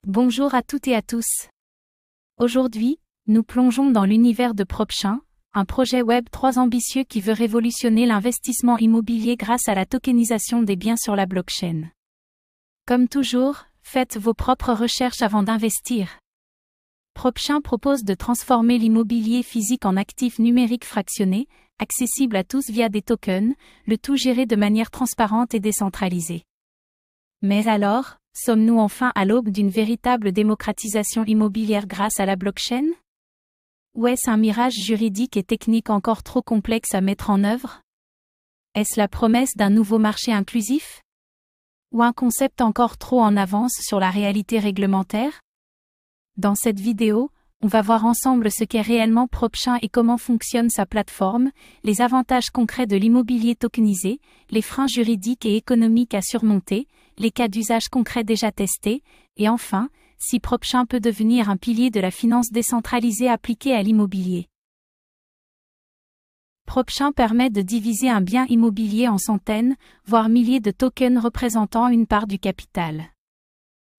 Bonjour à toutes et à tous. Aujourd'hui, nous plongeons dans l'univers de PropChain, un projet Web3 ambitieux qui veut révolutionner l'investissement immobilier grâce à la tokenisation des biens sur la blockchain. Comme toujours, faites vos propres recherches avant d'investir. PropChain propose de transformer l'immobilier physique en actifs numériques fractionnés, accessibles à tous via des tokens, le tout géré de manière transparente et décentralisée. Mais alors, sommes-nous enfin à l'aube d'une véritable démocratisation immobilière grâce à la blockchain? Ou est-ce un mirage juridique et technique encore trop complexe à mettre en œuvre? Est-ce la promesse d'un nouveau marché inclusif? Ou un concept encore trop en avance sur la réalité réglementaire? Dans cette vidéo, on va voir ensemble ce qu'est réellement PropChain et comment fonctionne sa plateforme, les avantages concrets de l'immobilier tokenisé, les freins juridiques et économiques à surmonter, les cas d'usage concrets déjà testés, et enfin, si PropChain peut devenir un pilier de la finance décentralisée appliquée à l'immobilier. PropChain permet de diviser un bien immobilier en centaines, voire milliers de tokens représentant une part du capital.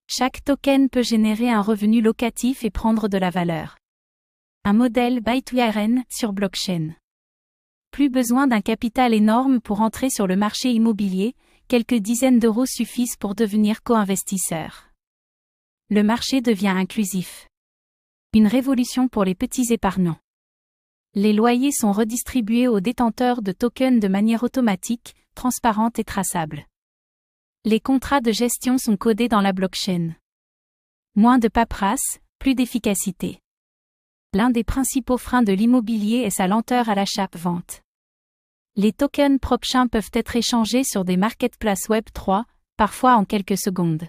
Chaque token peut générer un revenu locatif et prendre de la valeur. Un modèle Buy to Earn sur blockchain. Plus besoin d'un capital énorme pour entrer sur le marché immobilier, quelques dizaines d'euros suffisent pour devenir co-investisseur. Le marché devient inclusif. Une révolution pour les petits épargnants. Les loyers sont redistribués aux détenteurs de tokens de manière automatique, transparente et traçable. Les contrats de gestion sont codés dans la blockchain. Moins de paperasse, plus d'efficacité. L'un des principaux freins de l'immobilier est sa lenteur à l'achat-vente. Les tokens PropChain peuvent être échangés sur des marketplaces Web3, parfois en quelques secondes.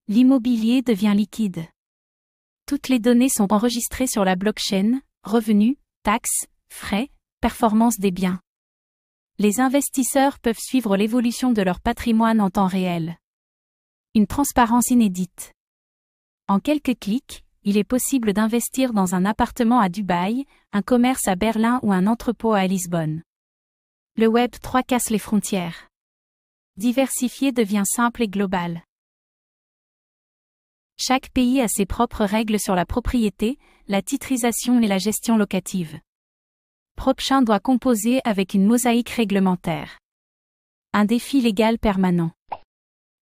L'immobilier devient liquide. Toutes les données sont enregistrées sur la blockchain, revenus, taxes, frais, performance des biens. Les investisseurs peuvent suivre l'évolution de leur patrimoine en temps réel. Une transparence inédite. En quelques clics, il est possible d'investir dans un appartement à Dubaï, un commerce à Berlin ou un entrepôt à Lisbonne. Le Web3 casse les frontières. Diversifier devient simple et global. Chaque pays a ses propres règles sur la propriété, la titrisation et la gestion locative. PropChain doit composer avec une mosaïque réglementaire. Un défi légal permanent.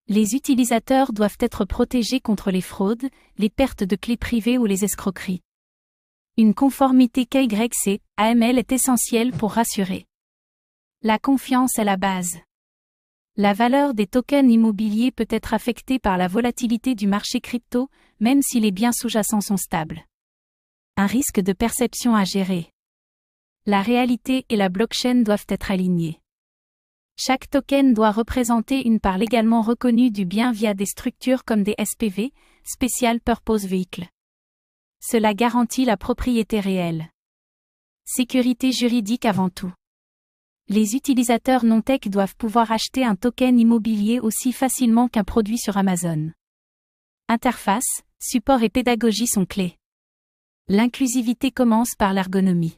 Les utilisateurs doivent être protégés contre les fraudes, les pertes de clés privées ou les escroqueries. Une conformité KYC, AML est essentielle pour rassurer. La confiance est la base. La valeur des tokens immobiliers peut être affectée par la volatilité du marché crypto, même si les biens sous-jacents sont stables. Un risque de perception à gérer. La réalité et la blockchain doivent être alignées. Chaque token doit représenter une part légalement reconnue du bien via des structures comme des SPV, Special Purpose Vehicles. Cela garantit la propriété réelle. Sécurité juridique avant tout. Les utilisateurs non-tech doivent pouvoir acheter un token immobilier aussi facilement qu'un produit sur Amazon. Interface, support et pédagogie sont clés. L'inclusivité commence par l'ergonomie.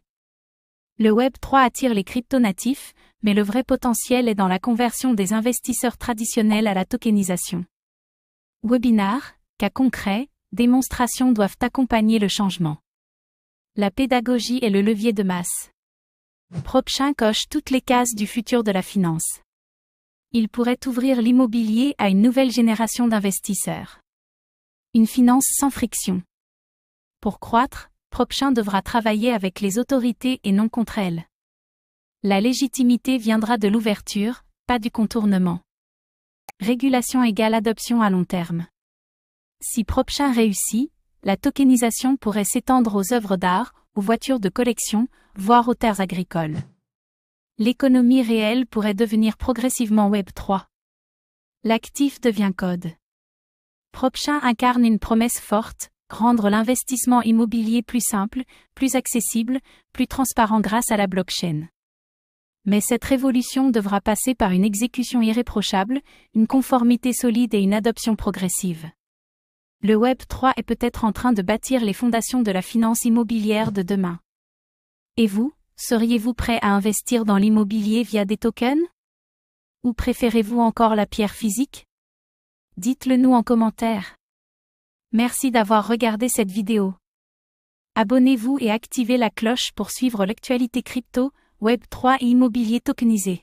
Le Web3 attire les crypto-natifs, mais le vrai potentiel est dans la conversion des investisseurs traditionnels à la tokenisation. Webinars, cas concrets, démonstrations doivent accompagner le changement. La pédagogie est le levier de masse. PropChain coche toutes les cases du futur de la finance. Il pourrait ouvrir l'immobilier à une nouvelle génération d'investisseurs. Une finance sans friction. Pour croître, PropChain devra travailler avec les autorités et non contre elles. La légitimité viendra de l'ouverture, pas du contournement. Régulation égale adoption à long terme. Si PropChain réussit, la tokenisation pourrait s'étendre aux œuvres d'art, aux voitures de collection, voire aux terres agricoles. L'économie réelle pourrait devenir progressivement Web3. L'actif devient code. PropChain incarne une promesse forte, rendre l'investissement immobilier plus simple, plus accessible, plus transparent grâce à la blockchain. Mais cette révolution devra passer par une exécution irréprochable, une conformité solide et une adoption progressive. Le Web3 est peut-être en train de bâtir les fondations de la finance immobilière de demain. Et vous, seriez-vous prêt à investir dans l'immobilier via des tokens? Ou préférez-vous encore la pierre physique? Dites-le nous en commentaire. Merci d'avoir regardé cette vidéo. Abonnez-vous et activez la cloche pour suivre l'actualité crypto, Web3 et immobilier tokenisé.